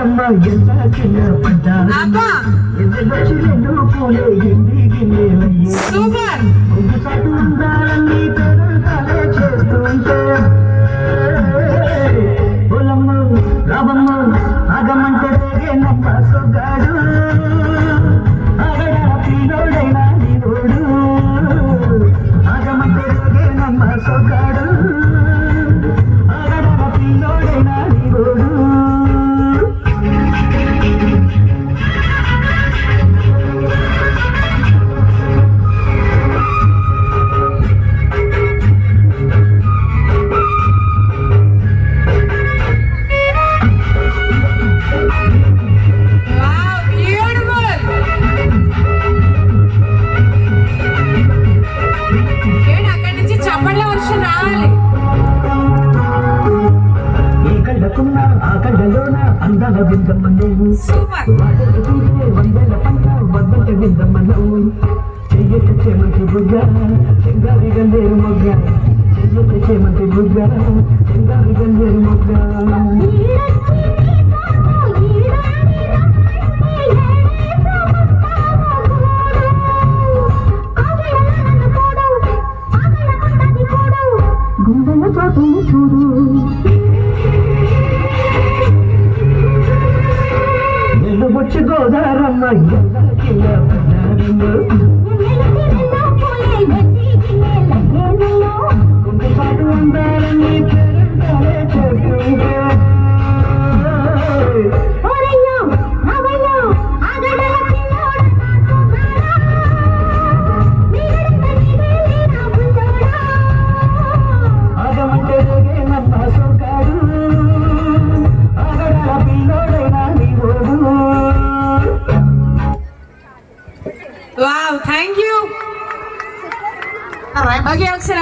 గోదారమ్మ ఎంత కింద పడ్డా ఎన్నెలొచ్చిరెండు పూలే గిండి గిన్నెలయ్యే సూపర్ చాటు ఉండాలని పెరగాలే చేస్తుంటే పొలమ్మ రాబమ్మ ఆగమంటే నమ్మ సొగ్గాడు ఆగడా పిల్లోడైనా నీరోడు ఆగమంటే నమ్మ సొగ్గాడు ఆగడా పిల్లోడైనా నీరోడు ఆ కళ్ళలోన అందాల విందమ్మ నువ్వు వందల పంట వద్దంట విందమ్మ నువ్వు చెయ్యక చేమంతి బుగ్గ చెంగారి గందేరు మొగ్గ చెయ్యక చేమంతి బుగ్గ చెంగారి గందేరు మొగ్గ గుండెల చోటుని చూడు వచ్చి గోదారమ్మ ఎలా కింద పడ్డారమ్మ పాటు ఉండాలని పెరగాలే చేస్తుంటే ఆగమంటే నమ్మ సొగ్గాడు ఆగడా పిల్లోడైనా నీవోడు. Wow, thank you. Okay,